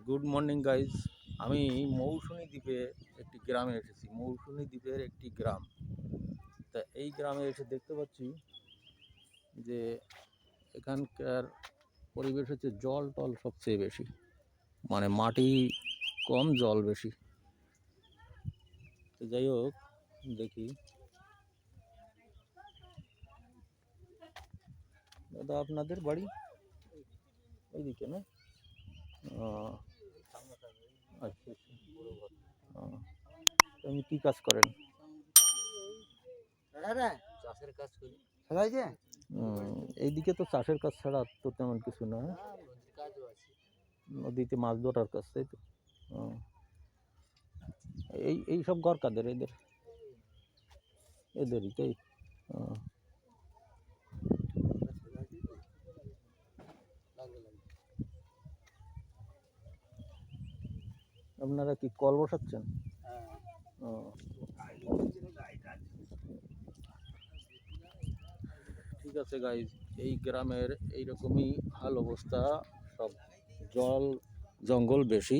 Good morning guys. আমি মৌসুনী দ্বীপে একটি গ্রামে এসেছি। মৌসুনী দ্বীপের একটি গ্রাম। তা এই গ্রামে এসে দেখতে পাচ্ছি যে এখানকার পরিবেশ হচ্ছে জল টল সবচেয়ে বেশি, মানে মাটি কম জল বেশি। তো যাই হোক, দেখি দাদা আপনাদের বাড়ি ওইদিকে না? আচ্ছা আচ্ছা। আপনি কী কাজ করেন? চাষের কাজ করি। এইদিকে তো চাষের কাজ ছাড়া তো তেমন কিছু না। নদীর কাজও আছে। নদীতে মাছ ধরার কাজ, তাই তো? এই সব ঘর কাদের? এদেরই, তাই? আপনারা কি কল বসাচ্ছেন? ঠিক আছে গাইজ, এই গ্রামের এইরকমই হাল অবস্থা। সব জল জঙ্গল বেশি।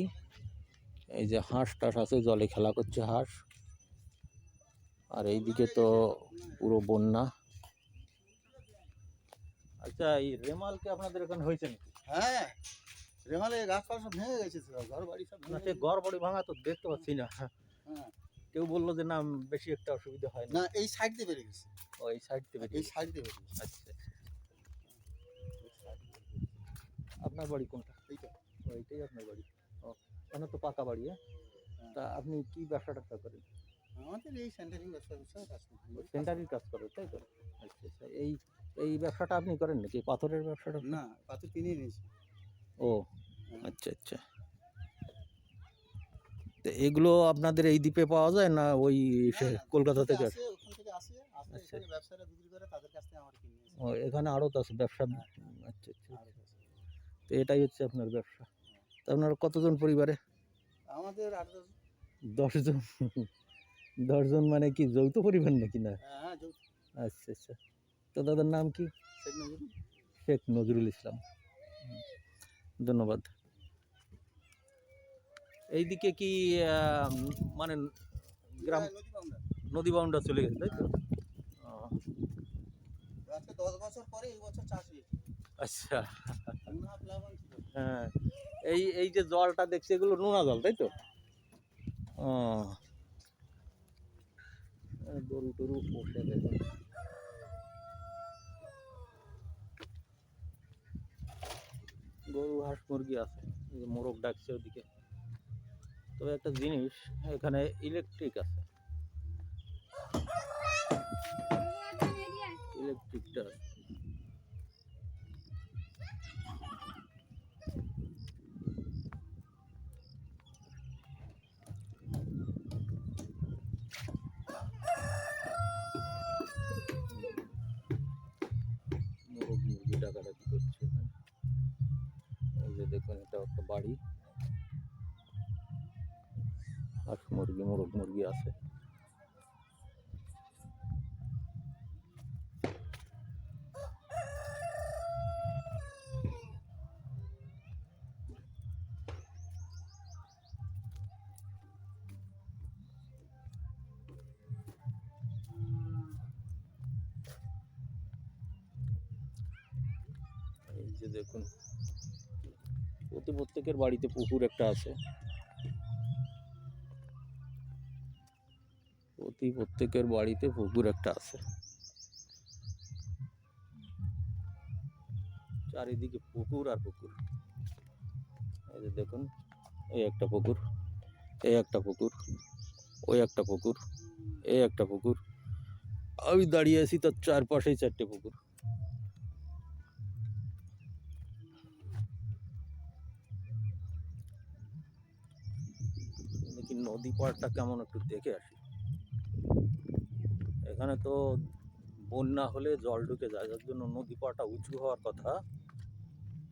এই যে হাঁস টাস আছে, জলে খেলা করছে হাঁস। আর এইদিকে তো পুরো বন্যা। আচ্ছা, এই রেমালকে আপনাদের এখানে হয়েছে নাকি? হ্যাঁ, রেমালে গাছপালা সব ভেঙে গেছে, ঘর বাড়ি সব না, সে ঘর বাড়ি ভাঙা তো দেখতে পাচ্ছি না। হ্যাঁ, কেউ বললো যে না, বেশি একটা অসুবিধা হয় না। এই সাইড দিয়ে বেরিয়ে গেছে। ও, এই সাইড থেকে? এই সাইড দিয়ে বেরিয়ে গেছে। আচ্ছা। আপনার বাড়ি কোনটা? এইটা। ও, এইটাই আপনার বাড়ি? ও, এখানে তো পাকা বাড়ি। তা আপনি কি ব্যবসা টাবসা করেন? আমাদের এই সেন্টারিং ব্যবসা কাজ করি। সেন্টারিং কাজ করে, তাই তো? আচ্ছা আচ্ছা। এই ব্যবসাটা আপনি করেন নাকি, পাথরের ব্যবসাটা? না, পাথর কিনে নিয়েছি। ও আচ্ছা আচ্ছা। তো এগুলো আপনাদের এই দ্বীপে পাওয়া যায় না ওই কলকাতা থেকে? আসে, ওখান থেকে আসে, এখানে ব্যবসায়ীরা বিক্রি করে, তাদের কাছ থেকে আমরা কিনে নিয়েছি। ও, এখানে আড়ত আছে ব্যবসা? আচ্ছা আচ্ছা। তো এটাই হচ্ছে আপনার ব্যবসা। তা আপনারা কতজন পরিবারে? আমাদের 10 জন? 10 জন মানে কি যৌথ পরিবার নাকি? না। হ্যাঁ, আচ্ছা আচ্ছা। তো দাদার নাম কি? শেখ নজরুল ইসলাম। ধন্যবাদ। এইদিকে কি মানে গ্রাম নদী বাউন্ডার চলে গেছে, তাই তো? 10 বছর পরে এই বছর চাষ হয়েছে। আচ্ছা। হ্যাঁ, এই যে জলটা দেখছি, এগুলো নোনা জল, তাই তো? গরু টরু পোষে দেখুন। গরু হাঁস মুরগি আছে। মোরগ ডাকছে ওদিকে। তবে একটা জিনিস, এখানে ইলেকট্রিক আছে। ইলেকট্রিকটা মোরগ মুরগি ডাকাডাকি করছে এখানে। এই যে দেখুন, এটা একটা বাড়ি। হাঁস মুরগি মোরগ মুরগি আছে। এই যে দেখুন, প্রত্যেকের বাড়িতে পুকুর একটা আছে। প্রত্যেকের বাড়িতে পুকুর একটা আছে। চারিদিকে পুকুর আর পুকুর। এই যে দেখুন, এই একটা পুকুর, এই একটা পুকুর, ওই একটা পুকুর, এই একটা পুকুর। আমি দাঁড়িয়ে আছি, তার চারপাশেই 4টে পুকুর। দেখি নদী পাড়টা কেমন, একটু দেখে আসি। এখানে তো বন্যা হলে জল ঢুকে যায়, যার জন্য নদী পাড়টা উঁচু হওয়ার কথা।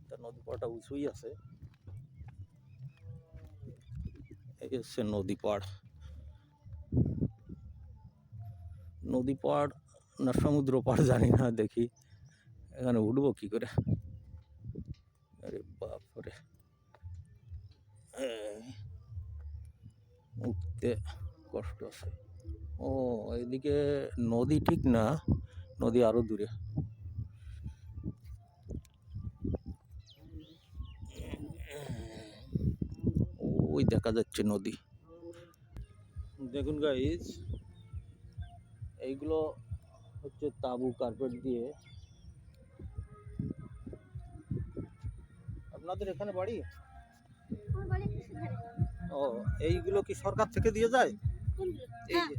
তা নদী পাড়টা উঁচুই আছে। এই হচ্ছে নদী পাড়। নদী পাড় না সমুদ্র পাড় জানি না। দেখি এখানে উঠবো কি করে। আরে বাপরে, দেখতে কষ্ট আছে। ও এদিকে নদী ঠিক না, নদী আরো দূরে। ওই দেখা যাচ্ছে নদী। দেখুন গাইস, এইগুলো হচ্ছে তাঁবু কার্পেট দিয়ে। আপনাদের এখানে বাড়ি? ও এইগুলো কি সরকার থেকে দিয়ে যায়? এই যে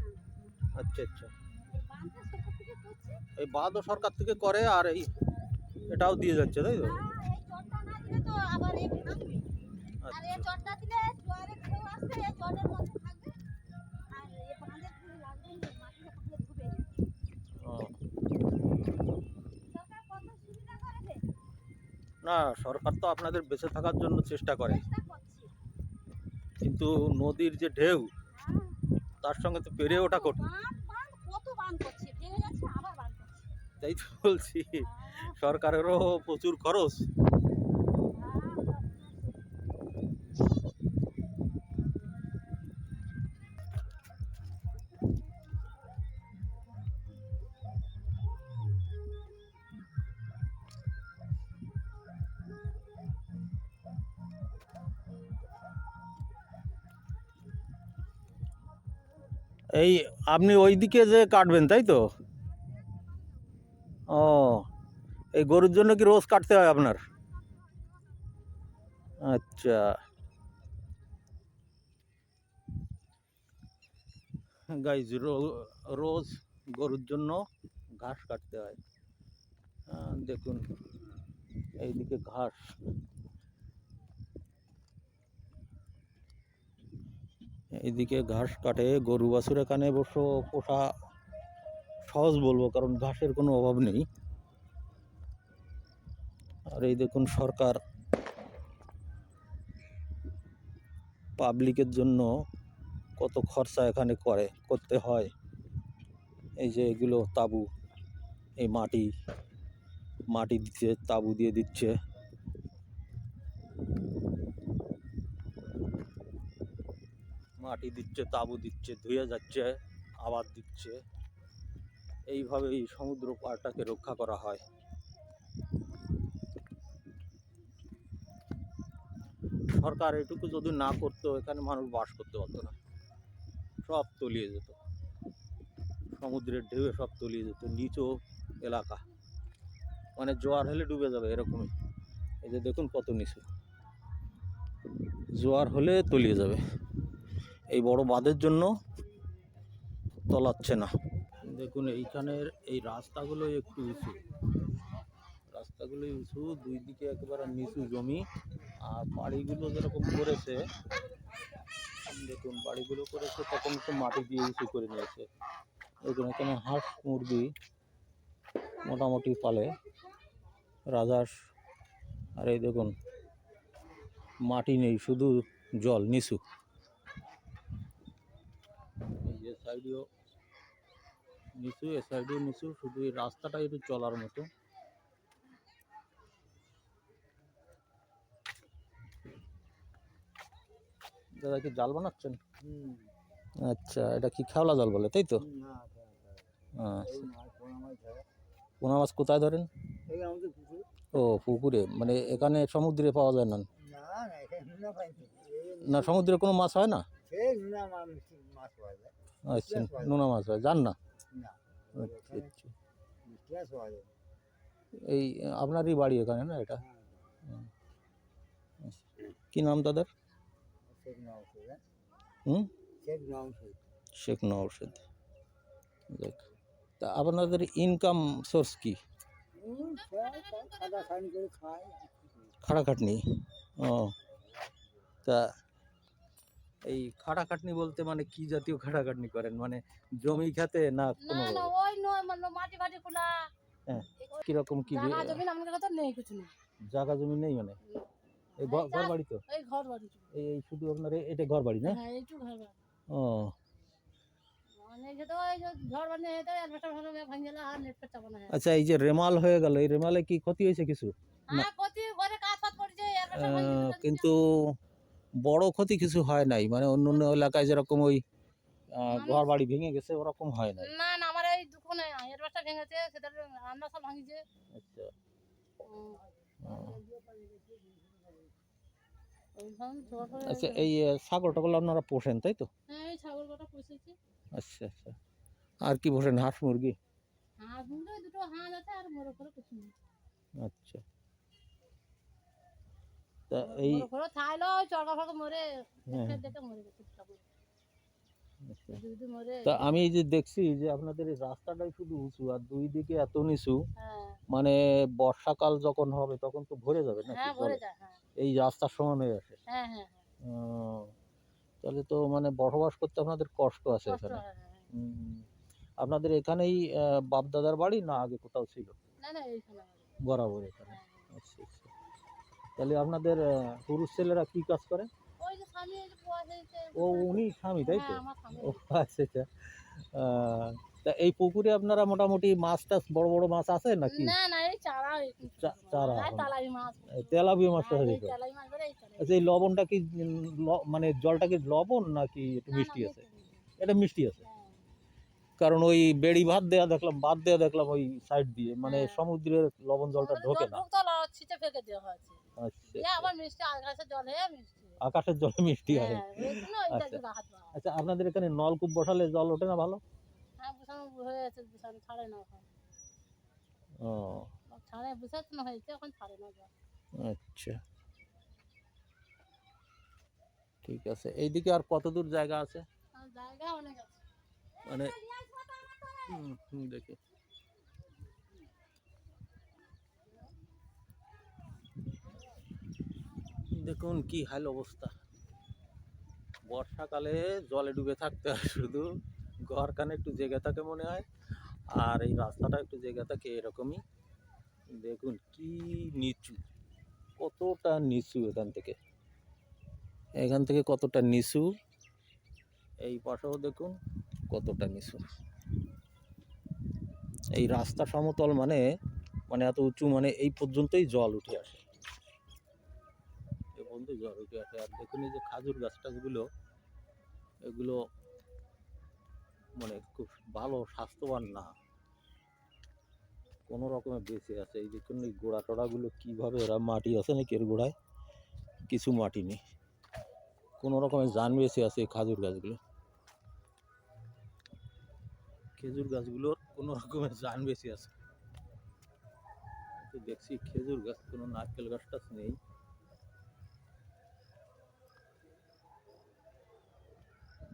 আচ্ছা আচ্ছা, এই বাঁধও সরকার থেকে করে আর এই এটাও দিয়ে যাচ্ছে তাই তো? ও, না সরকার তো আপনাদের বেঁচে থাকার জন্য চেষ্টা করে, কিন্তু নদীর যে ঢেউ তার সঙ্গে তো পেরে ওঠা কঠিন। তাই তো বলছি, সরকারেরও প্রচুর খরচ। এই আপনি ওইদিকে যে কাটবেন তাই তো? ও এই গরুর জন্য কি রোজ কাটতে হয় আপনার? আচ্ছা গাইজ, রোজ গরুর জন্য ঘাস কাটতে হয়। দেখুন এইদিকে ঘাস, এইদিকে ঘাস কাটে গরু বাছুর। এখানে অবশ্য পোষা সহজ বলবো, কারণ ঘাসের কোনো অভাব নেই। আর এই দেখুন সরকার পাবলিকের জন্য কত খরচা এখানে করতে হয়। এই যে এগুলো তাঁবু, এই মাটি দিচ্ছে, তাঁবু দিয়ে দিচ্ছে। মাটি দিচ্ছে, তাঁবু দিচ্ছে, ধুয়ে যাচ্ছে, আবার দিচ্ছে। এইভাবেই সমুদ্র পাড়টাকে রক্ষা করা হয়। সরকার এটুকু যদি না করতো, এখানে মানুষ বাস করতে পারতো না, সব তলিয়ে যেত, সমুদ্রের ঢেউয়ে সব তলিয়ে যেত। নিচু এলাকা, মানে জোয়ার হলে ডুবে যাবে এরকমই। এই যে দেখুন কত নিচু, জোয়ার হলে তলিয়ে যাবে। এই বড় বাঁধের জন্য তলাচ্ছে না। দেখুন এইখানের এই রাস্তাগুলো একটু উঁচু, রাস্তাগুলো উঁচু, দুই দিকে একেবারে নিচু জমি। আর বাড়িগুলো যেরকম করেছে, দেখুন বাড়িগুলো করেছে তখন তো মাটি দিয়ে উঁচু করে নিয়েছে। দেখুন এখানে হাঁস মুরগি মোটামুটি পালে রাজহাঁস। আর এই দেখুন মাটি নেই, শুধু জল, নিচু। এই যে সাইডেও নিচু, এ সাইডেও নিচু, শুধু এই রাস্তাটা একটু চলার মতো। দাদা কি জাল বানাচ্ছেন? আচ্ছা, এটা কি খেওলা জাল বলে তাই তো? পোনা মাছ কোথায় ধরেন? ও পুকুরে, মানে এখানে সমুদ্রে পাওয়া যায় না? না সমুদ্রে কোনো মাছ হয় না? আচ্ছা, নোনা মাছ হয়, জান না? আচ্ছা আচ্ছা, এই আপনারই বাড়ি এখানে না এটা? কি নাম তাদের? শেখ নওশাদ। দেখ, তা আপনাদের ইনকাম সোর্স কি? খাটাখাটনি। ও তা এই খাটাখাটনি বলতে মানে কি জাতীয় খাটাখাটনি করেন? মানে জমি খেতে না কোনো? না ওই নয়, মানে মাটি ফাটি খোলা। হ্যাঁ, কিরকম কি জায়গা জমি আমাদের কাছে নেই, কিছু নেই। জায়গা জমি নেই মানে? এই ঘর বাড়ি তো? এই ঘর বাড়ি। এই শুধু আপনার এটা ঘর বাড়ি না? হ্যাঁ এইটু ঘর বাড়ি। ও মানে যে তো এই যে ঘর বানিয়ে এটা এলবেস্টার ভাঙে ভাঙিলা আর নেট পেটা বানায়। আচ্ছা, এই যে রেমাল হয়ে গেল, এই রেমালে কি ক্ষতি হয়েছে কিছু? হ্যাঁ ক্ষতি, ঘরে কাজ ফাজ করছে এলবেস্টার ভাঙিয়ে। কিন্তু বড় ক্ষতি কিছু হয় নাই, মানে অন্য অন্য এলাকায় যেরকম ওই ঘর বাড়ি ভেঙে গেছে ওরকম হয় নাই। না না আমার এই দুখানে এডভেস্টার ভেঙেছে, সেটা রান্না সব ভাঙিছে। আচ্ছা। হুম, ও, ওইখানে ছোট করে আচ্ছা, এই ছাগল টাগল আপনারা পোষেন তাই তো? হ্যাঁ এই ছাগল কটা পুষেছি। আচ্ছা আচ্ছা। আর কি পোষেন? হাঁস মুরগি? হাঁস মুরগি ওই দুটো হাঁস আছে, আর মোরগ করে কিছু নেই। আচ্ছা। তা এই মোরগ করে খাইলো, ওই চড়কা ফড়কা মরে হ্যাঁ, দেখে দেখে মরে গেছে ছাগল। আচ্ছা। যদি মরে। তা আমি এই যে দেখছি যে আপনাদের এই রাস্তাটাই শুধু উঁচু আর দুই দিকে এত নিচু, হ্যাঁ মানে বর্ষাকাল যখন হবে তখন তো ভরে যাবে নাকি হ্যাঁ ভরে জলে? যায়। হ্যাঁ এই রাস্তার সমান হয়ে আসে। হ্যাঁ হ্যাঁ হ্যাঁ ও, তাহলে তো মানে বসবাস করতে আপনাদের কষ্ট আছে কষ্ট এখানে। হয়। হ্যাঁ হ্যাঁ। হুম। আপনাদের এখানেই বাপ দাদার বাড়ি না আগে কোথাও ছিল? না না এইখানে আমাদের। বরাবর এখানে। হ্যাঁ, হ্যাঁ। আচ্ছা আচ্ছা। তাহলে আপনাদের পুরুষ ছেলেরা কি কাজ করে? ওই যে স্বামী এই যে পোয়া হয়েছে। ও, উনি স্বামী তাই তো? হ্যাঁ আমার স্বামী। ও আচ্ছা আচ্ছা। আহ, তা এই পুকুরে আপনারা মোটামুটি মাছ টাছ বড় বড় মাছ আছে নাকি? না না এই চারা চারা আর এখন তালাই মাছ। তেলাপিয়া মাছটা হ্যাঁ এই হয়েছে। তালাই মাছ ধরে এই তালাই। আচ্ছা, এই লবণটা কি মানে জলটা কি লবণ নাকি একটু না না মিষ্টি আছে? মিষ্টি মিষ্টি। এটা মিষ্টি আছে। হ্যাঁ কারণ ওই বেড়ি ভাত দেয়া দেখলাম, বাদ দেয়া দেখলাম ওই সাইড দিয়ে, মানে হ্যাঁ। সমুদ্রের লবণ জলটা আমাদের ঢোকে জল না। ঢুকতো না, ছিটে ফেলে দেওয়া হয়েছে। আচ্ছা দিয়ে আচ্ছা। আবার মিষ্টি আকাশের জল হয়ে মিষ্টি। আকাশের জলে মিষ্টি হয়। হ্যাঁ ওই জন্য ওইটা আচ্ছা দিয়ে হাত দেওয়া। আচ্ছা। আপনাদের এখানে নলকূপ বসালে জল ওঠে না ভালো? হ্যাঁ বুঝানো হয়েছে, বুঝানো ছাড়ে না এখন। ও ছাড়ে বুঝানো হয়েছে, এখন ছাড়ে না জল। আচ্ছা, ঠিক আছে। এইদিকে আর কত দূর জায়গা আছে? আর জায়গা অনেক আছে। মানে দেখি, দেখুন কি হাল অবস্থা। বর্ষাকালে জলে ডুবে থাকতে হয় শুধু, ঘরখানে একটু জেগে থাকে মনে হয়, আর এই রাস্তাটা একটু জেগে থাকে এরকমই। দেখুন কি নিচু, কতটা নিচু এখান থেকে কতটা নিচু, এই পাশেও দেখুন কতটা নিচু। এই রাস্তা সমতল মানে মানে এত উঁচু, মানে এই পর্যন্তই জল উঠে আসে, এই পর্যন্ত জল উঠে আসে। আর দেখুন এই যে খাজুর গাছ টাছগুলো, এগুলো মানে খুব ভালো স্বাস্থ্যবান না, কোনো রকমে বেঁচে আছে। এই দেখুন এই গোড়া টোড়াগুলো কীভাবে, এরা মাটি আছে নাকি এর গোড়ায়? কিছু মাটি নেই, কোনো রকমে জান বেঁচে আছে এই খাজুর গাছগুলো। খেজুর গাছগুলোর কোনো রকমের জান বেঁচে আছে। তো দেখছি খেজুর গাছ, কোনো নারকেল গাছ টাছ নেই।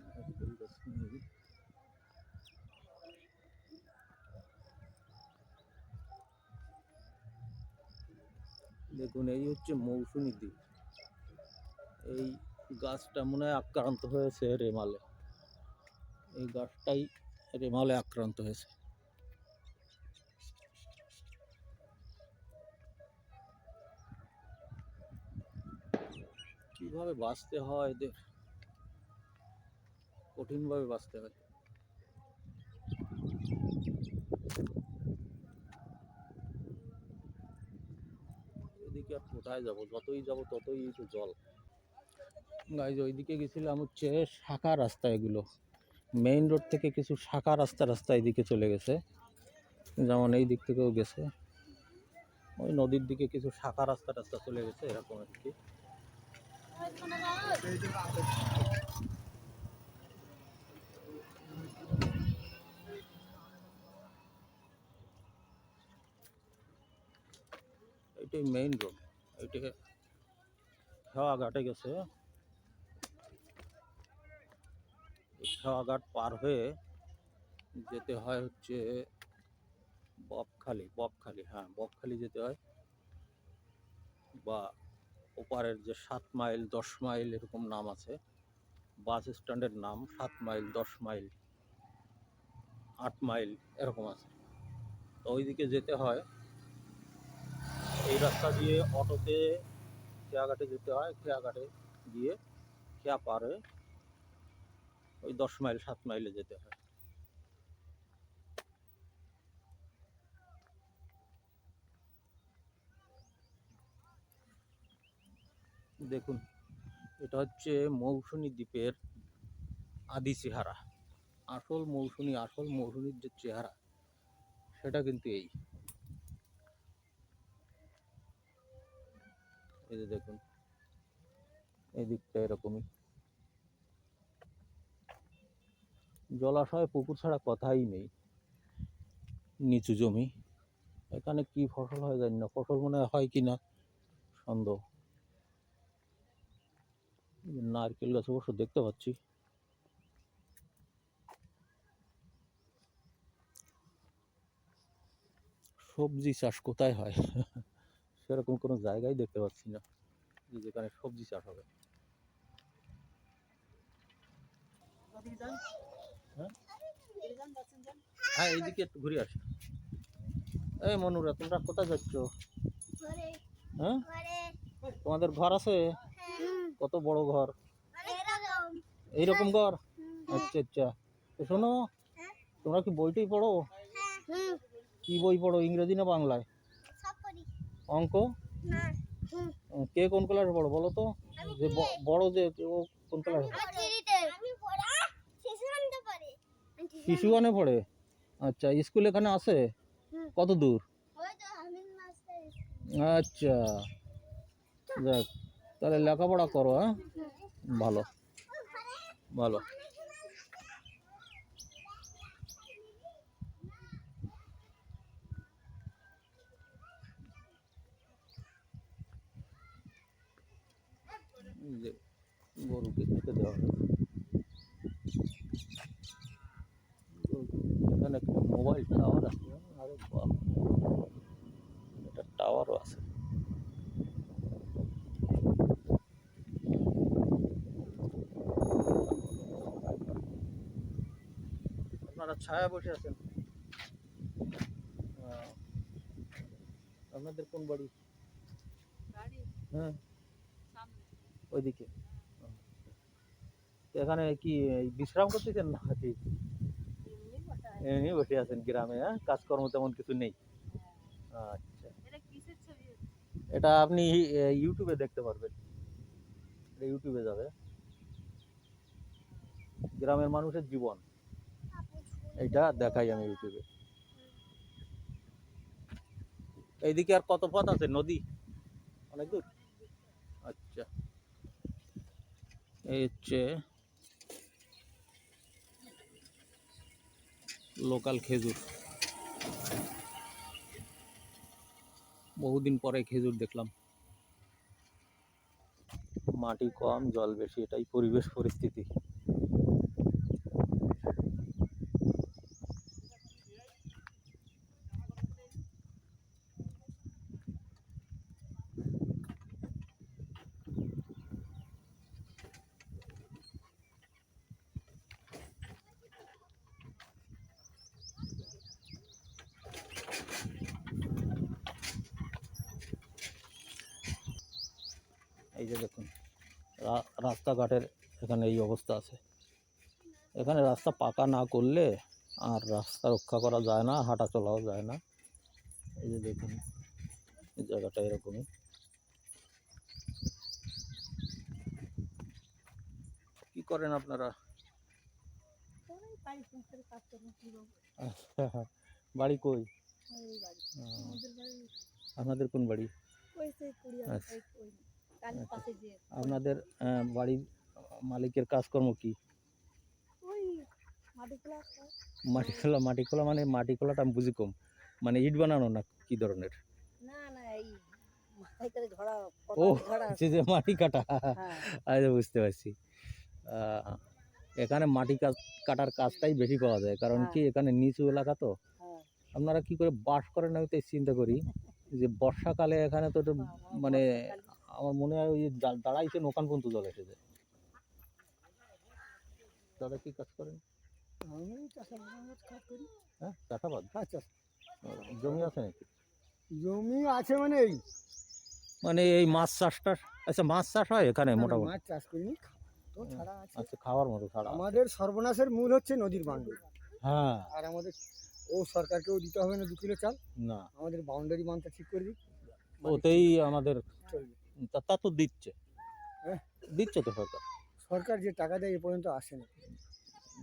নারকেল গাছ নেই। দেখুন এই হচ্ছে মৌসুমী দ্বীপ। এই গাছটা মনে হয় আক্রান্ত হয়েছে রেমালে, এই গাছটাই রেমালে আক্রান্ত হয়েছে। কিভাবে বাঁচতে হয় এদের, কঠিনভাবে বাঁচতে হয়। এদিকে আর কোথায় যাব, যতই যাব ততই তো জল। গাইজ ওইদিকে গেছিলাম হচ্ছে শাখা রাস্তা, এগুলো মেইন রোড থেকে কিছু শাখা রাস্তা এদিকে চলে গেছে, যেমন এই দিক থেকেও গেছে, ওই নদীর দিকে কিছু শাখা রাস্তা চলে গেছে এরকম আর কি। এটাই মেইন রোড, এটাকে খেওয়াঘাটে গেছে। খেওয়াঘাট পার হয়ে যেতে হয় হচ্ছে বকখালি, হ্যাঁ বকখালি যেতে হয়, বা ওপারের যে 7 মাইল 10 মাইল এরকম নাম আছে, বাস স্ট্যান্ডের নাম 7 মাইল 10 মাইল 8 মাইল এরকম আছে। তো ওইদিকে যেতে হয়, এই রাস্তা দিয়ে অটোতে খেয়াঘাটে যেতে হয়, খেয়াঘাটে গিয়ে খেয়া পার হয়ে ওই 10 মাইল 7 মাইলে যেতে হয়। দেখুন এটা হচ্ছে মৌসুনী দ্বীপের আদি চেহারা। আসল মৌসুনীর যে চেহারা সেটা কিন্তু এই যে দেখুন, এই দিকটা এরকমই জলাশয় পুকুর ছাড়া কথাই নেই। নিচু জমি, এখানে কি ফসল হয় জানি না, ফসল মনে হয় কিনা সন্দেহ। নারকেল গাছ অবশ্য দেখতে পাচ্ছি। সবজি চাষ কোথায় হয় সেরকম কোনো জায়গায় দেখতে পাচ্ছি না যেখানে সবজি চাষ হবে। হ্যাঁ, এইদিকে একটু ঘুরে আসি। এই মনুরা, তোমরা কোথায় যাচ্ছ? হ্যাঁ, তোমাদের ঘর আছে? কত বড় ঘর? এইরকম ঘর? আচ্ছা আচ্ছা। তো শোনো, তোমরা কি বইটাই পড়ো? কি বই পড়ো, ইংরেজি না বাংলায়? অঙ্ক? কে কোন ক্লাসে পড়ো বলো তো? যে বড় যে ও কোন ক্লাসে? শিশু ওয়ানে পড়ে? আচ্ছা, স্কুল এখানে আছে? কত দূর? আচ্ছা, যাক, তাহলে লেখাপড়া করো। হ্যাঁ, ভালো ভালো। যে গরুকে খেতে দেওয়া হয়। এখানে একটা মোবাইল টাওয়ার আছে। আরে বাহ, এটা টাওয়ারও আছে। আপনারা ছায়া বসে আছেন। আপনাদের কোন বাড়ি? হ্যাঁ, ওইদিকে। এখানে কি বিশ্রাম করতেছেন নাকি? এমনি বসে আছেন গ্রামে? হ্যাঁ, কাজকর্ম তেমন কিছু নেই। আচ্ছা, এটা আপনি ইউটিউবে দেখতে পারবেন। এটা ইউটিউবে যাবে, গ্রামের মানুষের জীবন এটা দেখাই আমি ইউটিউবে। এইদিকে আর কত পথ আছে? নদী অনেক দূর? আচ্ছা, এই হচ্ছে লোকাল খেজুর। বহুদিন পরে খেজুর দেখলাম। মাটি কম, জল বেশি, এটাই পরিবেশ পরিস্থিতি। এই যে দেখুন, রাস্তাঘাটের এখানে এই অবস্থা আছে। এখানে রাস্তা পাকা না করলে আর রাস্তা রক্ষা করা যায় না, হাঁটা চলাও যায় না। এই যে দেখুন, এই জায়গাটা এরকমই। কি করেন আপনারা? আচ্ছা, বাড়ি কই? আপনাদের কোন বাড়ি? আচ্ছা, আপনাদের বাড়ির মালিকের কাজকর্ম কি? মাটি খোলা মানে মাটি খোলাটা আমি বুঝি কম, মানে ইট বানানো না কি ধরনের? ও, হচ্ছে যে মাটি কাটা। আচ্ছা, বুঝতে পারছি। এখানে মাটি কাটার কাজটাই বেশি পাওয়া যায়, কারণ কি এখানে নিচু এলাকা তো। আপনারা কি করে বাস করেন আমি তাই চিন্তা করি, যে বর্ষাকালে এখানে তো মানে আমার মনে হয় ওই দাঁড়াইছে নোকান পর্যন্ত জল এসে যায়। দাদা কি কাজ করেন? হ্যাঁ, চাষাবাদ। জমি আছে নাকি? জমি আছে মানে মানে এই মাছ চাষটা? আচ্ছা, মাছ চাষ হয় এখানে মোটামুটি? মাছ চাষ করিনি, তো ছাড়া আছে। আচ্ছা, খাওয়ার মতো ছাড়া। আমাদের সর্বনাশের মূল হচ্ছে নদীর বাউন্ডারি। হ্যাঁ, আর আমাদের ও সরকারকেও দিতে হবে না 2 কিলো চাল, না আমাদের বাউন্ডারি বাঁধটা ঠিক করে দিই, ওতেই আমাদের চলবে। তা তো দিচ্ছে। হ্যাঁ। দিচ্ছে তো সরকার। সরকার যে টাকা দেয় এ পর্যন্ত আসেনি।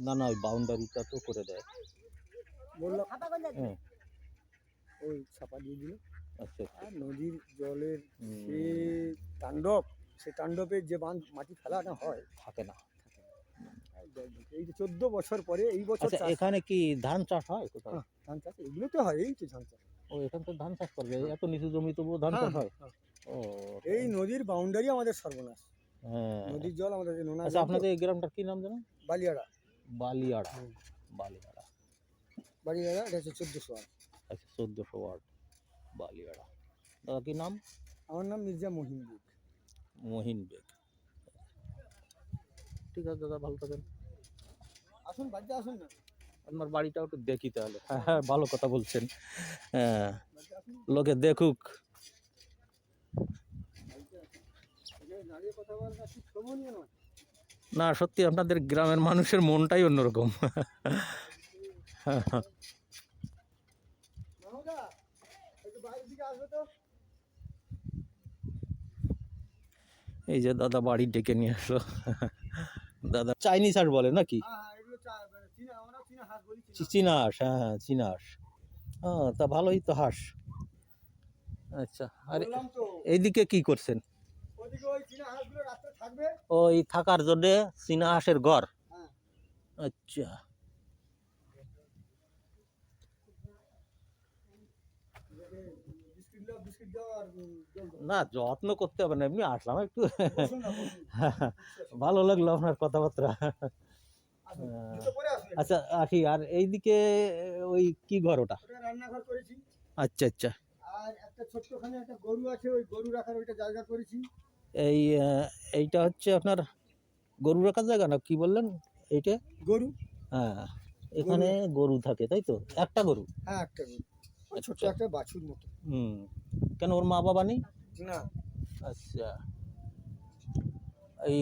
না না, ওই বাউন্ডারিটা তো করে দেয়। বললো হ্যাঁ, ওই ছাপা দিয়ে দিল। আচ্ছা। আর নদীর জলের যে হুম, তাণ্ডব, সে তাণ্ডবে যে বাঁধ মাটি ফেলানো হয়, থাকে না। এই যে 14 বছর পরে এই বছর আচ্ছা, চাষ। এখানে কি ধান চাষ হয় কোথাও? হ্যাঁ, ধান চাষ এগুলো তো হয়, এই তো ধান চাষ। ও, এখানে তো ধান চাষ করবে, এত নিচু জমি তবুও ধান হ্যাঁ, চাষ হয়? হ্যাঁ। ও, এই নদীর বাউন্ডারি আমাদের সর্বনাশ। হ্যাঁ। নদীর জল আমাদের নোনা আচ্ছা, জল তো। আপনাদের এই গ্রামটার কি নাম জানো? বালিয়াড়া। বালিয়াড়া। হুম। বালিয়াড়া। বালিয়াড়া, এটা হচ্ছে 1400 আর। আচ্ছা, 1400 ওয়ার্ড বালিয়াড়া। দাদা কি নাম? আমার নাম মির্জা মহিন বেগ। মহিন বেগ। ঠিক আছে দাদা, ভালো থাকেন। আসুন, বাড়িতে আসুন না। আপনার বাড়িটাও একটু দেখি তাহলে। হ্যাঁ হ্যাঁ, ভালো কথা বলছেন। হ্যাঁ, বাড়িতে আসুন, লোকে দেখুক। বাড়িতে আসুন। এখানে দাঁড়িয়ে কথা বলাটা ঠিক শোভনীয় নয়। না, সত্যি আপনাদের গ্রামের মানুষের মনটাই অন্যরকম। মাহমুদা, একটু বাইরের দিকে আসবে তো। এই যে দাদা বাড়ি ডেকে নিয়ে আসলো। দাদা চাইনিজ হাঁস বলে নাকি? হ্যাঁ, হ্যাঁ, এগুলো মানে চীনা, আমরা চীনা হাঁস বলি। চীনা হাঁস, হ্যাঁ হ্যাঁ, চীনা হাঁস। হ্যাঁ, তা ভালোই তো হাঁস। আচ্ছা, আর বললাম তো, এইদিকে কি করছেন? ওদিকে ওই চীনা হাঁসগুলো রাত্রে থাকবে। ওই থাকার জন্য চীনা হাঁসের ঘর। হ্যাঁ। আচ্ছা। বিস্কিট দাও আর জল দাও। না, যত্ন করতে হবে না, এমনি আসলাম একটু। বসুন না, বসুন। ভালো লাগলো আপনার কথাবার্তা। আসুন, জুতো পরে আসুন। আচ্ছা, আসি। আর এইদিকে ওই কি ঘর ওটা? ওটা রান্নাঘর করেছি। আচ্ছা আচ্ছা। আর একটা ছোট্টখানে একটা গরু আছে, ওই গরু রাখার ওইটা জায়গা করেছি। এই এইটা হচ্ছে আপনার গরু রাখার জায়গা না কি বললেন এইটা? গরু। হ্যাঁ, এখানে গরু থাকে তাই তো? একটা গরু? হ্যাঁ, একটা গরু। ওই ছোট্ট আচ্ছা। একটা বাছুর মতো। হুম, কেন ওর মা বাবা নেই? না। আচ্ছা, এই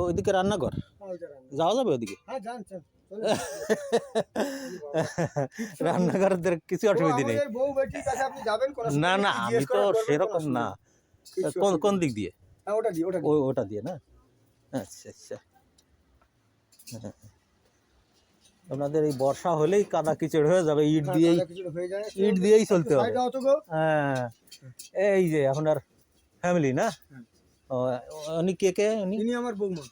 ওইদিকে রান্নাঘর, হ্যাঁ, ওইটা রান্না। যাওয়া যাবে ওদিকে? হ্যাঁ, যান যান। চলে রান্নাঘরের কিছু অসুবিধা নেই। আমাদের বউ বেটির কাছে আপনি যাবেন, কোনো না না, কি আমি জিজ্ঞেস তো করার করবেন, সেরকম কোনো না। অসুবিধা নেই। কোন কোন দিক দিয়ে? হ্যাঁ, ওটা দিয়ে, ওটা দিয়ে। ওটা দিয়ে না? আচ্ছা আচ্ছা। হ্যাঁ। আপনাদের এই বর্ষা হলেই কাদা কিচড় হয়ে যাবে, ইট হ্যাঁ, দিয়েই, কাদা কিছুটা হয়ে যায়। ইট দিয়েই চলতে হবে। সাইড দাও তো গো। হ্যাঁ, এই যে আপনার ফ্যামিলি না? হ্যাঁ। ও, উনি কে কে উনি? ইনি আমার বৌমা।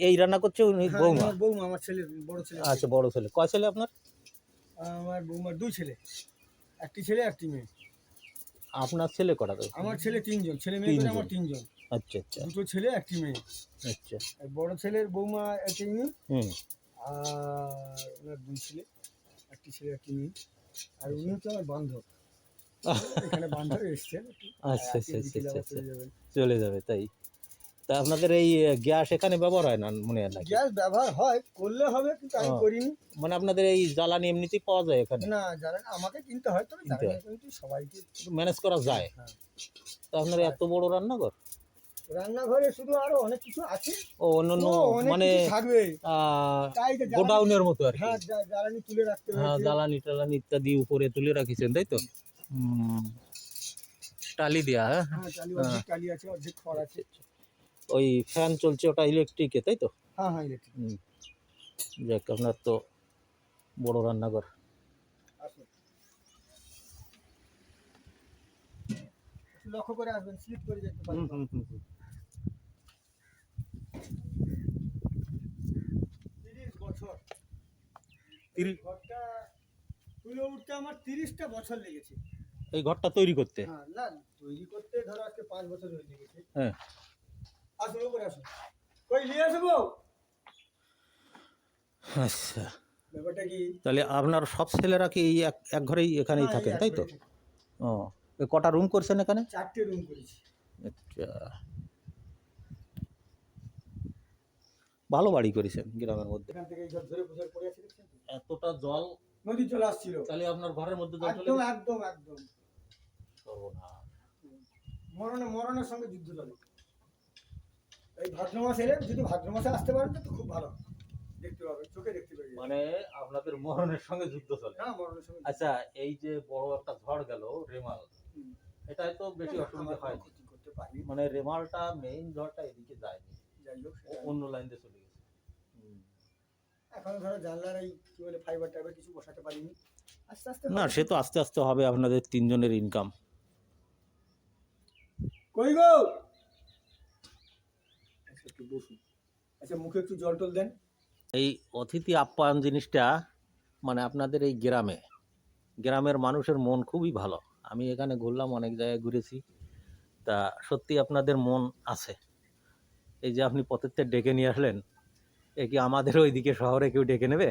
এই রান্না করছে উনি হ্যাঁ, বৌমা? আমার বৌমা, আমার ছেলে, বড় ছেলে। আচ্ছা, বড় ছেলে। কয় ছেলে আপনার? আমার বৌমার 2 ছেলে, একটি ছেলে একটি মেয়ে। আপনার ছেলে কটা তো? আমার ছেলে 3 জন, ছেলে মেয়ে করে আমার 3 জন। আচ্ছা আচ্ছা 2টো ছেলে একটি মেয়ে। আচ্ছা। আর বড় ছেলের বৌমা একটা ইনি, হুম। আর ওনার 2 ছেলে, একটি ছেলে একটি মেয়ে। আর উনি হচ্ছে আমার বান্ধব। এখানে বান্ধব এসছেন। আচ্ছা আচ্ছা আচ্ছা বিকেলে আবার আচ্ছা, চলে যাবেন। চলে যাবে তাই? তা আপনাদের এই গ্যাস এখানে ব্যবহার হয় না মনে হয় নাকি? গ্যাস ব্যবহার হয়, করলে হবে, কিন্তু আমি ও। করিনি। মানে আপনাদের এই জ্বালানি এমনিতেই পাওয়া যায় এখানে? না, জানেন, আমাকে কিনতে হয়, তবে কিনতে জানেন হয়। কিন্তু সবাইকে। ম্যানেজ করা যায়? হ্যাঁ। তা আপনার এত বড় রান্নাঘর? রান্নাঘরে শুধু আরো অনেক কিছু আছে। ও, অন্যান্য অনেক মানে কিছু থাকবে। তাই তো জ্বালানি- গোডাউনের মতো আর কি? হ্যাঁ, জ্বালানি তুলে রাখতে হ্যাঁ, হয়েছে। জ্বালানি টালানি ইত্যাদি উপরে তুলে রাখিছেন তাই তো? টালি দেয়া? হ্যাঁ? হ্যাঁ, অর্ধেক টালি আছে, অর্ধেক খড় আছে। ওই ফ্যান চলছে ওটা ইলেকট্রিকে তাই তো? হ্যাঁ হ্যাঁ, ইলেকট্রিক। যাক, আপনার তো বড় রান্নাঘর। আসুন, একটু লক্ষ্য করে আসবেন, স্লিপ করে যেতে পারেন। 30 বছর। 30 ঘরটা তুলে উঠতে আমার 30টা বছর লেগেছে। এই ঘরটা তৈরি করতে? হ্যাঁ, না, তৈরি করতে ধরো আজকে 5 বছর হয়ে লেগেছে। হ্যাঁ। আসুন, উপরে আসুন। কই নিয়ে আসবো? আচ্ছা, ব্যাপারটা কি? তাহলে আপনার সব ছেলেরা কি এই এক ঘরেই এখানেই হ্যাঁ, থাকেন এই তাই তো? একবারে থাকি। ও, কটা রুম করছেন এখানে? 4টে রুম করেছি। আচ্ছা, ভালো বাড়ি করেছেন গ্রামের মধ্যে। এখান থেকে এই সব ধরে পুজোর পড়ে আছে, দেখছেন তো? এতটা জল নদী চলে আসছিল। তাহলে আপনার ঘরের মধ্যে জল চলে একদম গেছে? একদম একদম সর্বনাশ। মরণের সঙ্গে যুদ্ধ চলে। এই ভাদ্র মাস এলে, যদি ভাদ্র মাসে আসতে পারেন তো খুব ভালো দেখতে পাবে, চোখে দেখতে পাবে। মানে আপনাদের মরণের সঙ্গে যুদ্ধ চলে? হ্যাঁ, মরণের সঙ্গে। আচ্ছা, এই যে বড় একটা ঝড় গেল রেমাল, হুম। এটাই তো বেশি না, অসুবিধা আমার হয়? কোনো ক্ষতি করতে পারিনি। মানে রেমালটা মেইন ঝড়টা এদিকে যায়নি, যাই হোক সেটা অন্য লাইন দিয়ে চলে গেছে। এখন ধরো জানলার এই কি বলে ফাইবার টাইবার কিছু বসাতে পারিনি, আস্তে আস্তে না হবে। সে তো আস্তে আস্তে হবে, আপনাদের তিনজনের ইনকাম। কই গো, আচ্ছা একটু বসুন, আচ্ছা মুখে একটু জল টল দেন। এই অতিথি আপ্যায়ন জিনিসটা মানে আপনাদের এই গ্রামে, গ্রামের মানুষের মন খুবই ভালো। আমি এখানে ঘুরলাম, অনেক জায়গায় ঘুরেছি, তা সত্যি আপনাদের মন আছে। এই যে আপনি পথের থেকে ডেকে নিয়ে আসলেন, এ কি আমাদের ওইদিকে শহরে কেউ ডেকে নেবে?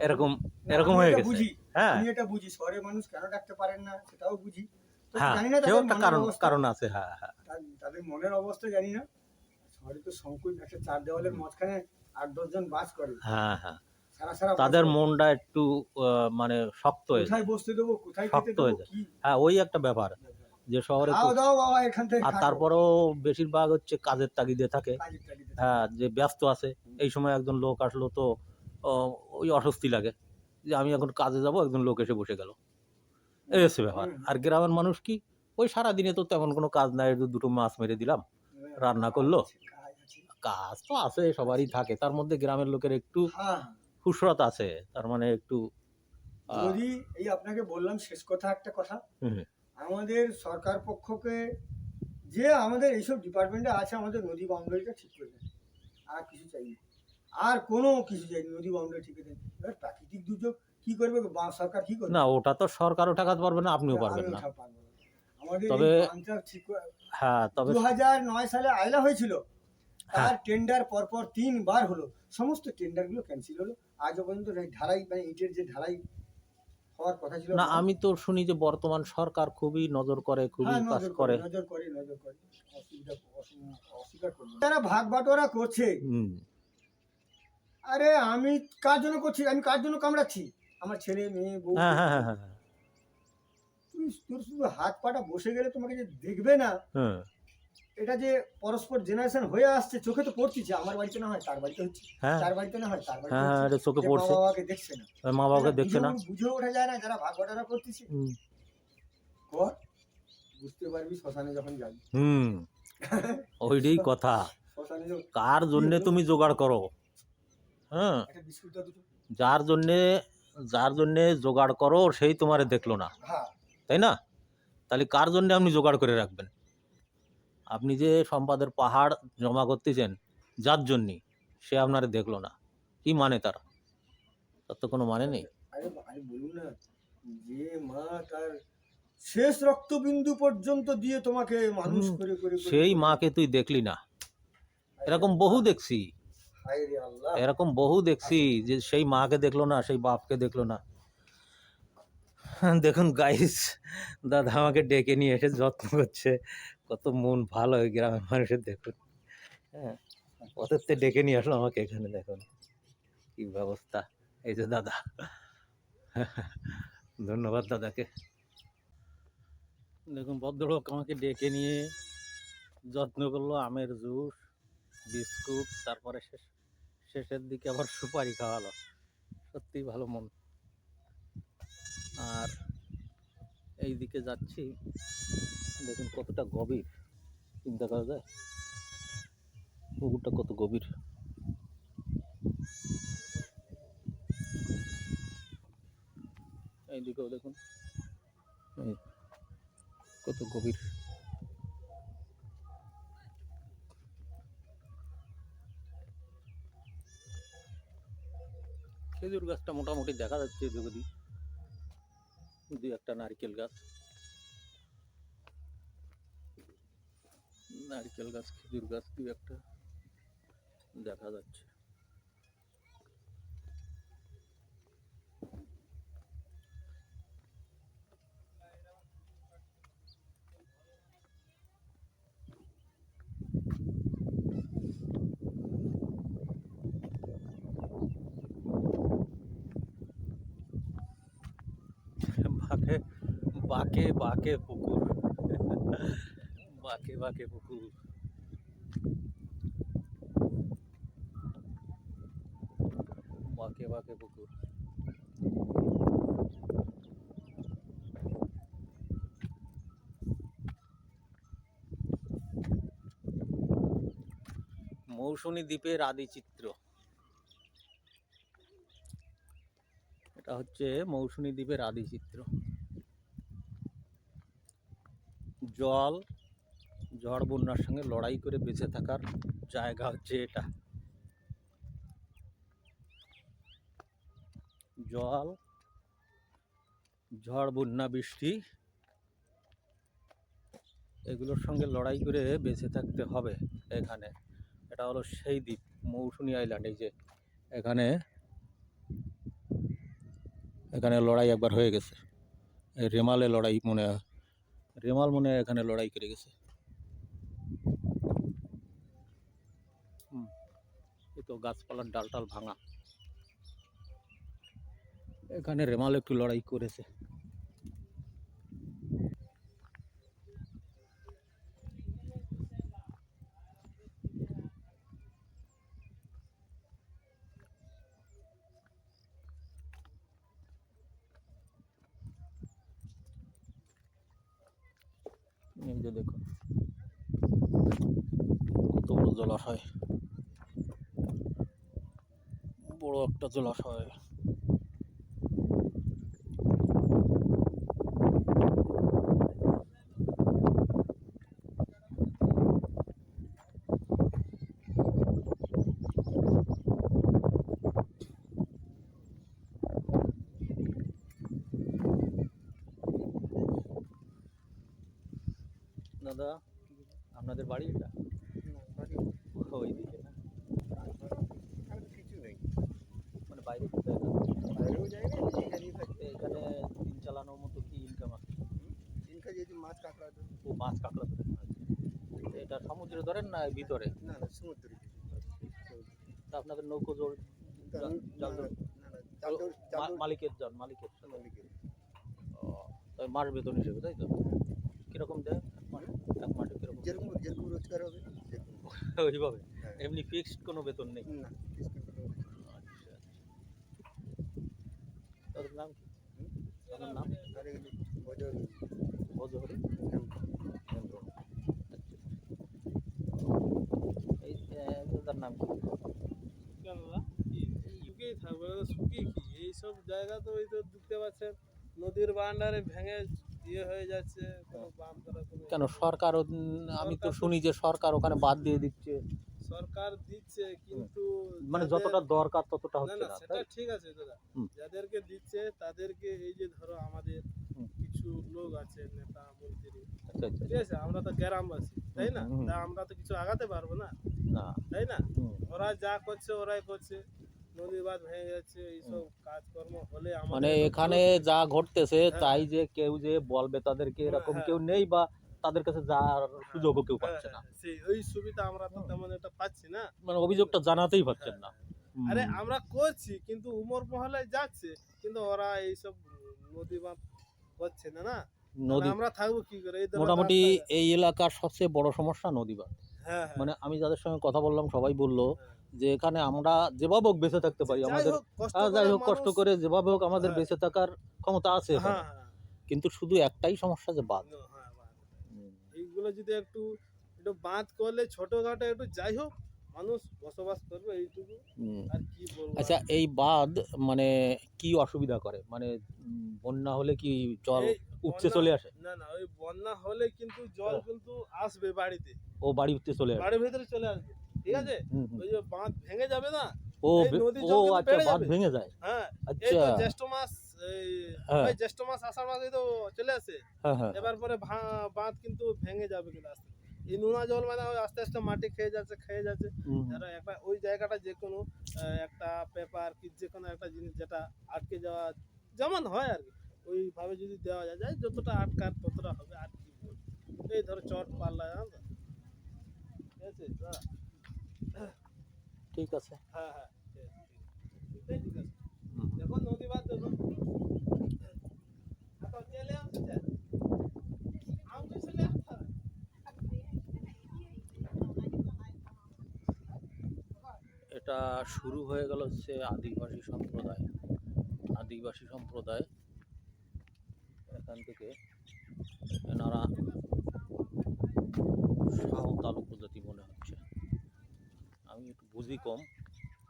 এরকম না, এরকম আমি হয়ে এটা গেছে। বুঝি, হ্যাঁ আমি এটা বুঝি শহরের মানুষ কেন ডাকতে পারেন না সেটাও বুঝি, তো হ্যাঁ, জানি না সেও তাদের একটা মনের কারণ অবস্থা, কারণ আছে। হ্যাঁ হ্যাঁ তাদের মনের অবস্থা জানি না। শহরে তো সংকুল, একটা চার দেওয়ালের মাঝখানে 8-10 জন বাস করে, হ্যাঁ হ্যাঁ সারা সারা তাদের বছর মনটা একটু মানে শক্ত হয়ে যায়, কোথায় বসতে দেবো, কোথায় খেতে শক্ত দেবো, হয়ে যায়। কি হ্যাঁ ওই একটা ব্যাপার যে শহরে খাও দাও বাবা এখান থেকে আর খাও। তারপরেও বেশিরভাগ হচ্ছে কাজের তাগিদে থাকে। কাজের তাগিদে থাকে। হ্যাঁ যে ব্যস্ত আছে, এই সময় একজন লোক আসলো তো ওই অস্বস্তি লাগে যে আমি এখন কাজে যাব, একজন লোক এসে বসে গেল, এই হচ্ছে ব্যাপার। আর গ্রামের মানুষ কি, ওই সারাদিনে তো তেমন কোনো কাজ নাই, দুটো মাছ মেরে দিলাম, রান্না করলো। কাজ আছে। কাজ তো আছে, সবারই থাকে, তার মধ্যে গ্রামের লোকের একটু হ্যাঁ, ফুসরত আছে, তার মানে একটু যদি এই আপনাকে বললাম শেষ কথা একটা কথা, হুম, আমাদের সরকার পক্ষকে যে আমাদের এইসব ডিপার্টমেন্টে আছে, আমাদের নদী বাউন্ডারিটা ঠিক করে দেন, আর কিছু চাই না, আর কোনো কিছু চাই না, নদী বাউন্ডারি ঠিক করে দেন। এবার প্রাকৃতিক দুর্যোগ কি করবে সরকার, কি করবে? না ওটা তো সরকারও ঠেকাতে পারবে না, আপনিও পারবেন আমিও না। পারবো না। আমাদের তবে এই বাঁধটা ঠিক হ্যাঁ তবে 2009 সালে আয়লা হয়েছিল, হ্যাঁ। তার টেন্ডার পরপর 3 বার হলো, সমস্ত টেন্ডারগুলো ক্যান্সেল হলো, আজও পর্যন্ত ঢালাই মানে ইটের যে ঢালাই হওয়ার কথা ছিল না আমি তো শুনি যে বর্তমান সরকার খুবই নজর করে, খুবই হ্যাঁ কাজ করে। নজর করে, অস্বীকার করবো না। যারা ভাগ বাটোয়ারা করছে, হুম, আরে আমি কার জন্য করছি, আমি কার জন্য কামড়াচ্ছি, আমার ছেলে মেয়ে বউ, হ্যাঁ হ্যাঁ হ্যাঁ হ্যাঁ তোর শুধু হাত পাটা বসে গেলে তোমাকে যে দেখবে না, হ্যাঁ এটা যে পরস্পর জেনারেশন হয়ে আসছে, চোখে তো পড়ছে, আমার বাড়িতে না হয় তার বাড়িতে হচ্ছে, হ্যাঁ তার বাড়িতে না হয় তার বাড়িতে হ্যাঁ হচ্ছে, এটা চোখে যে পড়ছে, মা বাবাকে দেখছে না, মা বাবাকে দেখছে না। বুঝে ওঠা যায় না, যারা ভাগ বাটোয়ারা করতেছে হুম, কর, বুঝতে পারবি শ্মশানে যখন যাবি। হুম ওইটাই কথা, শ্মশানে কার জন্যে তুমি জোগাড় করো, হ্যাঁ একটা বিস্কুট দাও দুটো। যার জন্যে জোগাড় করো সেই তোমারে দেখলো না, হ্যাঁ, তাই না? তাহলে কার জন্যে আপনি জোগাড় করে রাখবেন? আপনি যে সম্পদের পাহাড় জমা করতেছেন, যার জন্যে সে আপনারে দেখলো না, কি মানে তার তো কোনো মানে নেই। আরে আরে বলুন না, যে মা তার শেষ রক্তবিন্দু পর্যন্ত দিয়ে তোমাকে মানুষ হুম, করে করে সেই মাকে তুই দেখলি না, এরকম বহু দেখছি, হায় রে আল্লাহ। এরকম বহু দেখছি যে সেই মাকে দেখলো না, সেই বাপকে দেখলো না। দেখুন গাইস, দাদা আমাকে ডেকে নিয়ে এসে যত্ন করছে, কত মন ভালো ওই গ্রামের মানুষের। দেখুন হ্যাঁ, পথের থেকে ডেকে নিয়ে আসলো আমাকে এখানে, দেখুন কি ব্যবস্থা। এই যে দাদা, ধন্যবাদ দাদাকে। দেখুন ভদ্রলোক আমাকে ডেকে নিয়ে যত্ন করলো, আমের জুস, বিস্কুট, তারপরে শেষের দিকে আবার সুপারি খাওয়ালো, সত্যিই ভালো মন। আর এই দিকে যাচ্ছি, দেখুন কতটা গভীর, চিন্তা করা যায় পুকুরটা কত গভীর। এইদিকেও দেখুন এই কত গভীর। খেজুর গাছটা মোটামুটি দেখা যাচ্ছে এদিক ওদিক, দুই একটা নারকেল গাছ, খেজুর গাছ দুই একটা দেখা যাচ্ছে। বাঁকে বাঁকে বাঁকে পুকুর, বাঁকে বাঁকে পুকুর, বাঁকে বাঁকে পুকুর। মৌসুনী দ্বীপের আদি চিত্র। এটা হচ্ছে মৌসুনী দ্বীপের আদি চিত্র। জল ঝড় বন্যার সঙ্গে লড়াই করে বেঁচে থাকার জায়গা হচ্ছে এটা। জল, ঝড়, বন্যা, বৃষ্টি এগুলোর সঙ্গে লড়াই করে বেঁচে থাকতে হবে এখানে। এটা হলো সেই দ্বীপ মৌসুনী আইল্যান্ড। এই যে এখানে এখানে লড়াই একবার হয়ে গেছে, এই রেমালে লড়াই মনে হয়, রেমাল মনে হয় এখানে লড়াই করে গেছে। এই তো গাছপালার ডাল টাল ভাঙা, এখানে রেমাল একটু লড়াই করেছে। এই যে দেখো কত বড় জলাশয়, বড় একটা জলাশয়। দাদা, আপনাদের বাড়ি এটা ওইদিকে না? কিছু নেই, মানে বাইরে কোথায় না? বাইরেও যাই না, এখানেই থাকি। এখানে দিন চালানোর মতো কি ইনকাম আছে? ইনকাম যদি মাছ কাঁকড়া তো ও মাছ কাঁকড়া ধরে এটা সমুদ্রে ধরেন না ভিতরে? না না সমুদ্রে তা আপনাদের নৌকো জল জাল মালিকের সাথে? মালিকের ও, তাই মাস বেতন হিসেবে, তাই তো? কিরকম দেয় এক মাসে কিরকম? যেরকম যেরকম রোজগার হবে সেরকম। ওইভাবে? হ্যাঁ। এমনি ফিক্সড কোনো বেতন নেই? না কিছু কোনো আচ্ছা। তাদের নাম কি? আপনার নাম? আর এগুলো বজর ভজহরি হেমব্রম। আচ্ছা। এই দাদার নাম কি? কেন দাদা শুকিয়েই থাকবে, শুকিয়ে কি এইসব জায়গা তো ওই তো দেখতে পাচ্ছেন নদীর বান্ডারে ভেঙে ইয়ে হয়ে যাচ্ছে, কোনো বাঁধ করা কোনো কেন সরকার আমি তো শুনি যে সরকার ওখানে বাদ দিয়ে দিচ্ছে, সরকার দিচ্ছে কিন্তু মানে যাদের- যতটা দরকার ততটা না হচ্ছে না না, সেটা তাই? ঠিক আছে দাদা, হুম। যাদেরকে দিচ্ছে তাদেরকে এই যে ধরো আমাদের হুম। কিছু লোক আছে নেতা মন্ত্রী, আচ্ছা আচ্ছা ঠিক আছে, আমরা তো গ্রামবাসী তাই না, হুম, হুম। তা আমরা তো কিছু আগাতে পারবো না, না। তাই না, হুম। ওরা যা করছে ওরাই করছে, নদী বাঁধ ভেঙে যাচ্ছে, এইসব কাজকর্ম হলে আমাদের মানে একটু এখানে ভালো- যা ঘটতেছে হ্যাঁ। তাই যে কেউ যে বলবে তাদেরকে এরকম হ্যাঁ। কেউ নেই, বা তাদের কাছে যাওয়ার সুযোগও কেউ হ্যাঁ, পাচ্ছে না, হ্যাঁ, সেই ওই সুবিধা আমরা তো তেমন একটা পাচ্ছি না। মানে অভিযোগটা জানাতেই পারছেন না। হুম। আরে আমরা করছি কিন্তু উমর মহলে যাচ্ছে, কিন্তু ওরা এইসব নদী বাঁধ করছে না না, নদী তাহলে আমরা থাকবো কি করে এই ধরনের মোটামুটি রাস্তায়? এই এলাকার সবচেয়ে বড় সমস্যা নদীবাঁধ। হ্যাঁ হ্যাঁ, মানে আমি যাদের সঙ্গে কথা বললাম সবাই বললো হ্যাঁ। যে এখানে আমরা যেভাবে হোক বেঁচে থাকতে পারি, যাই আমাদের হোক, কষ্ট যাই করে হোক কষ্ট মানুষ- করে যেভাবে হোক আমাদের হ্যাঁ। বেঁচে থাকার ক্ষমতা আছে এখানে। হ্যাঁ হ্যাঁ, কিন্তু শুধু একটাই সমস্যা যে বাঁধ। হ্যাঁ, বাঁধ। এইগুলো যদি একটু একটু বাঁধ করলে ছোটখাটো একটু যাই হোক মানুষ বসবাস করবে, এইটুকু হুম। আর কি বলবো। আচ্ছা, এই বাঁধ মানে কি অসুবিধা করে, মানে বন্যা হলে কি জল এই উপচে বন্যা- চলে আসে? না না, ওই বন্যা হলে কিন্তু জল হ্যাঁ। কিন্তু আসবে বাড়িতে, ও বাড়িতে চলে আসে? বাড়ির ভিতরে চলে আসবে, ঠিক আছে, হুম, হুম। ওই যে বাঁধ ভেঙে যাবে না, ও এই নদীর ও জল কিন্তু আচ্ছা, বেড়ে বাঁধ যাবে। ভেঙে যায়। হ্যাঁ, এই আচ্ছা। তো জ্যৈষ্ঠ মাস, এই হ্যাঁ। ওই জ্যৈষ্ঠ মাস আষাঢ় মাসে তো চলে আসে, হ্যাঁ হ্যাঁ এবার পরে বাঁধ কিন্তু ভেঙে যাবে কিন্তু আস্তে, এই নোনা জল মানে ওই আস্তে আস্তে মাটি খেয়ে যাচ্ছে, হুম, ধরো একটা ওই জায়গাটা যে কোনো একটা পেপার কি যে কোনো একটা জিনিস যেটা আটকে যাওয়া যেমন হয় আর কি, ওইভাবে যদি দেওয়া যায় যতটা আটকার ততটা হবে, আর কি বলবো। এই ধরো চট পাল্লা, জানো তো? ঠিক আছে দাদা? ঠিক আছে। হ্যাঁ হ্যাঁ, ঠিক আছে, হুম। দেখো নদী বাদ দেখো চলে আসছে আমি চলে আসছে। এটা শুরু হয়ে গেল হচ্ছে আদিবাসী সম্প্রদায় এখান থেকে এনারা সাঁওতাল উপজাতি মনে হচ্ছে, আমি বুঝি কম,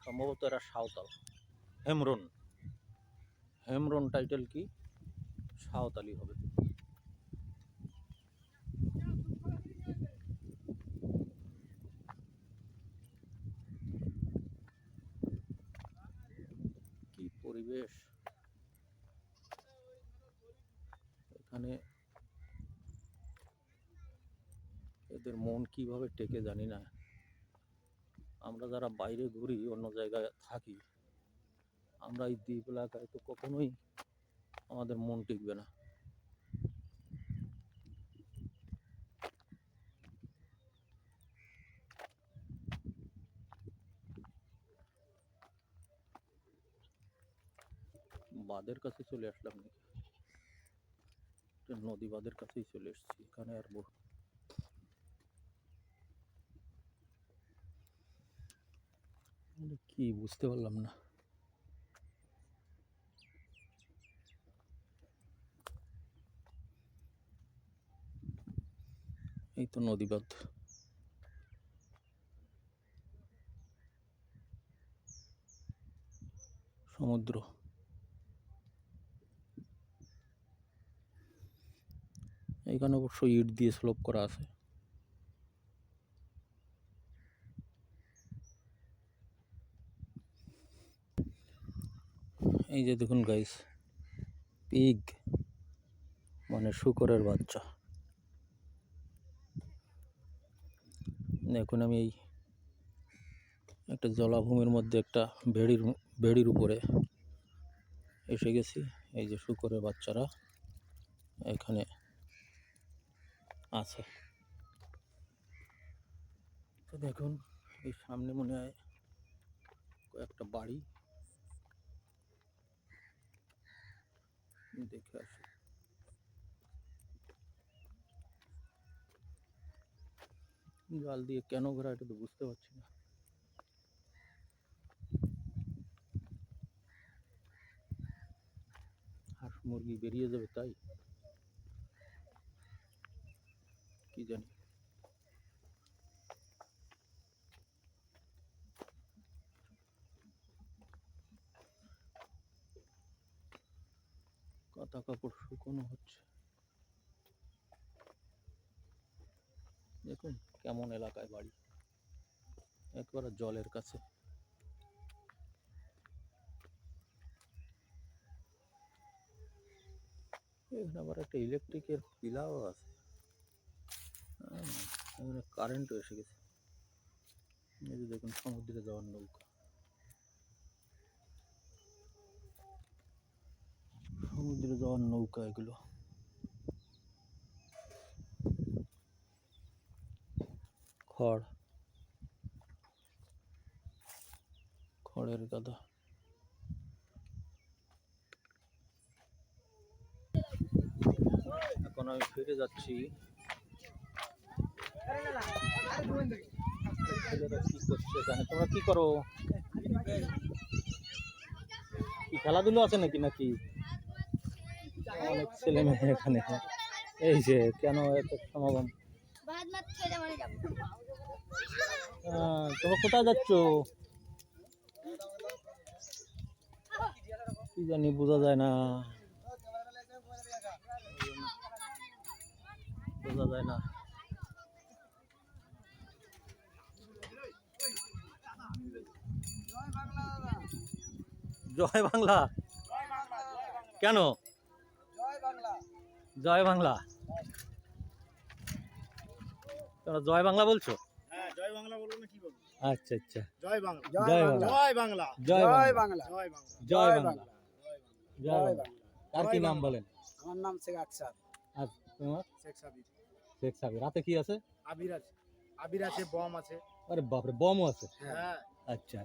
সম্ভবত এরা সাঁওতাল। হেমরন, হেমরন টাইটেল কি, সাঁওতালি হবে। কি পরিবেশ এখানে, এদের মন কিভাবে টেকে জানি না। আমরা যারা বাইরে ঘুরি, অন্য জায়গায় থাকি, আমরা এই দ্বীপ এলাকায় তো কখনোই আমাদের মন টিকবে না। বাঁধের কাছে চলে আসলাম নাকি, নদী বাঁধের কাছেই চলে এসেছি। এখানে আর কি বুঝতে পারলাম না। এই তো নদী বাঁধ। সমুদ্র। এখানে অবশ্য ইট দিয়ে স্লোপ করা আছে। এই যে দেখুন গাইস, পিগ মানে শূকরের বাচ্চা। এখন আমি এই একটা জলাভূমির মধ্যে একটা ভেড়ির উপরে এসে গেছি। এই যে শূকরের বাচ্চারা এখানে আছে। তো দেখুন, এই সামনে মনে হয় কয়েকটা বাড়ি, দেখে আসি। জাল দিয়ে কেন ঘোরা, এটা তো বুঝতে পারছি না। হাঁস মুরগি বেরিয়ে যাবে তাই কি জানি। কাঁথা কাপড় শুকনো হচ্ছে। দেখুন কেমন এলাকায় বাড়ি, একবারে জলের কাছে। এখানে আবার একটা ইলেকট্রিকের পিলাও আছে, এখানে কারেন্টও এসে গেছে। এই যে দেখুন সমুদ্রে যাওয়ার নৌকা, সমুদ্রে যাওয়ার নৌকা এগুলো। খড়ের গাদা। এখন আমি ফিরে যাচ্ছি। ছেলেরা কি করছে এখানে? তোমরা কি করো? কি খেলাধুলো আছে নাকি নাকি অনেক ছেলে মেয়ে এখানে। এই যে কেন এত সমাগম? তোমরা কোথায় যাচ্ছ? কি জানি, বোঝা যায় না, বোঝা যায় না। জয় বাংলা। কেন জয় বাংলা? তোমরা জয় বাংলা বলছো? হ্যাঁ, জয় বাংলা বলবো না কি বলবো? আচ্ছা আচ্ছা, জয় বাংলা, জয় বাংলা, জয় বাংলা, জয় জয় বাংলা, বাংলা, জয় বাংলা, জয় বাংলা, জয় জয় বাংলা। বাংলা। আর কি নাম বলেন? আমার নাম শেখ আকসার। আর তোমার? শেখ সাবির। শেখ সাবির। রাতে কি আছে? আবির আছে, আবির আছে, বম আছে। আরে বাপরে, বমও আছে? হ্যাঁ, আচ্ছা,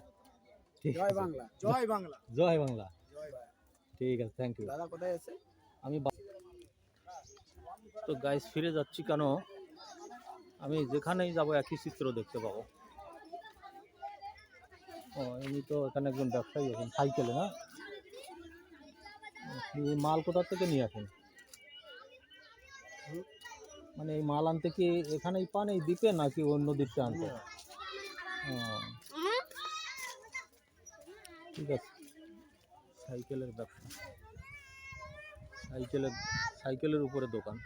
ঠিক জয় আছে। বাংলা। জয় বাংলা, জয় বাংলা, জয় বাংলা। ঠিক আছে, থ্যাংক ইউ। দাদা কোথায় আছে? আমি তো গাইস ফিরে যাচ্ছি কেন, আমি যেখানেই যাব একই চিত্র দেখতে পাবো। ও এমনি তো এখানে একজন ব্যবসায়ী আছেন সাইকেলে, না? এই মাল কোথা থেকে নিয়ে আসেন? মানে এই মাল আনতে কি এখানেই পান এই দ্বীপে নাকি অন্য দ্বীপে আনতে? ও ঠিক আছে, সাইকেলের ব্যবসা, সাইকেলের উপরে দোকান।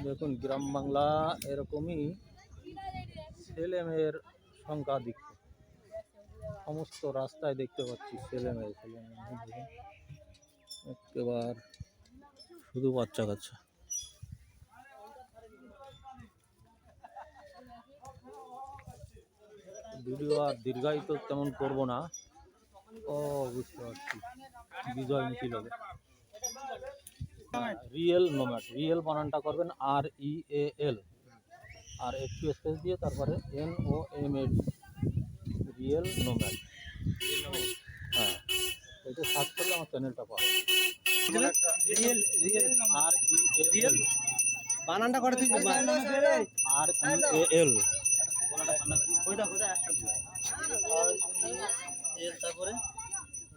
দেখুন গ্রাম বাংলা এরকমই ছেলে মেয়ের সংখ্যা অধিক, সমস্ত রাস্তায় দেখতে পাচ্ছি ছেলে মেয়ে একেবারে শুধু বাচ্চা কাচ্চা। ভিডিও আর দীর্ঘায়িত তেমন করবো না। ও বুঝতে পারছি, বিজয় মিছিল হবে। রিয়েল নোম্যাড, রিয়েল বানানটা করবেন REAL, আর একটু স্পেস দিয়ে তারপরে NOMAD, রিয়েল নোম্যাড। হ্যাঁ, এটা সার্চ করলে আমার চ্যানেলটা পাবে। REAL, বানানটা করে তুই REAL, তারপরে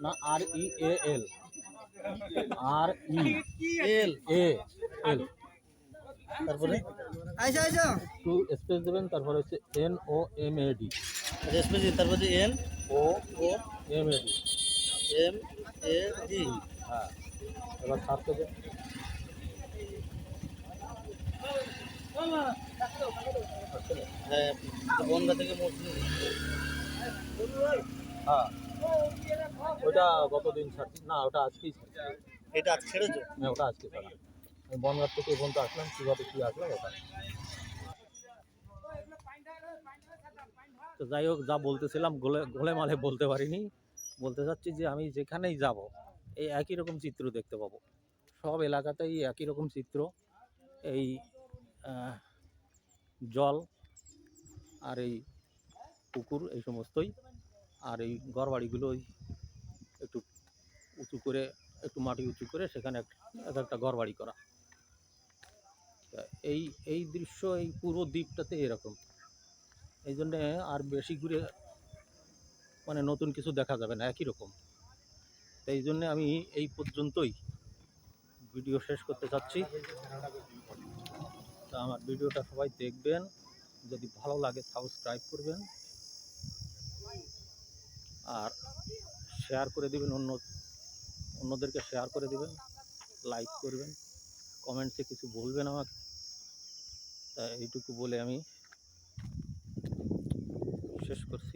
না REAL, REAL, তারপরে আচ্ছা আচ্ছা একটু স্পেস দেবেন, তারপরে হচ্ছে NOMAD, স্পেস তারপরে NOMAD। MAD হ্যাঁ, এবার সার্চ করবেন। হ্যাঁ বনগা থেকে মুসলিম হ্যাঁ, ওটা গতদিন ছাড়ছি না, ওটা আজকেই ছাড়ছি। এটা আজ ছেড়েছো হ্যাঁ, ওটা আজকে ছাড়া। আমি বনগাঁ থেকে এখন তো আসলাম, কীভাবে কী আসলাম ওটা। তো যাই হোক, যা বলতেছিলাম গোলে মালে বলতে পারিনি। বলতে চাচ্ছি যে আমি যেখানেই যাব এই একই রকম চিত্র দেখতে পাবো, সব এলাকাতেই একই রকম চিত্র। এই জল আর এই পুকুর, এই সমস্তই। আর এই ঘরবাড়িগুলো ওই একটু উঁচু করে, একটু মাটি উঁচু করে সেখানে একটা ঘরবাড়ি করা। তা এই দৃশ্য এই পুরো দ্বীপটাতে এরকম। এই জন্যে আর বেশি ঘুরে মানে নতুন কিছু দেখা যাবে না, একই রকম। এই জন্যে আমি এই পর্যন্তই ভিডিও শেষ করতে চাচ্ছি। তা আমার ভিডিওটা সবাই দেখবেন, যদি ভালো লাগে সাবস্ক্রাইব করবেন আর শেয়ার করে দেবেন, অন্যদেরকে শেয়ার করে দেবেন, লাইক করবেন, কমেন্টসে কিছু বলবেন আমাকে। তা এইটুকু বলে আমি শেষ করছি।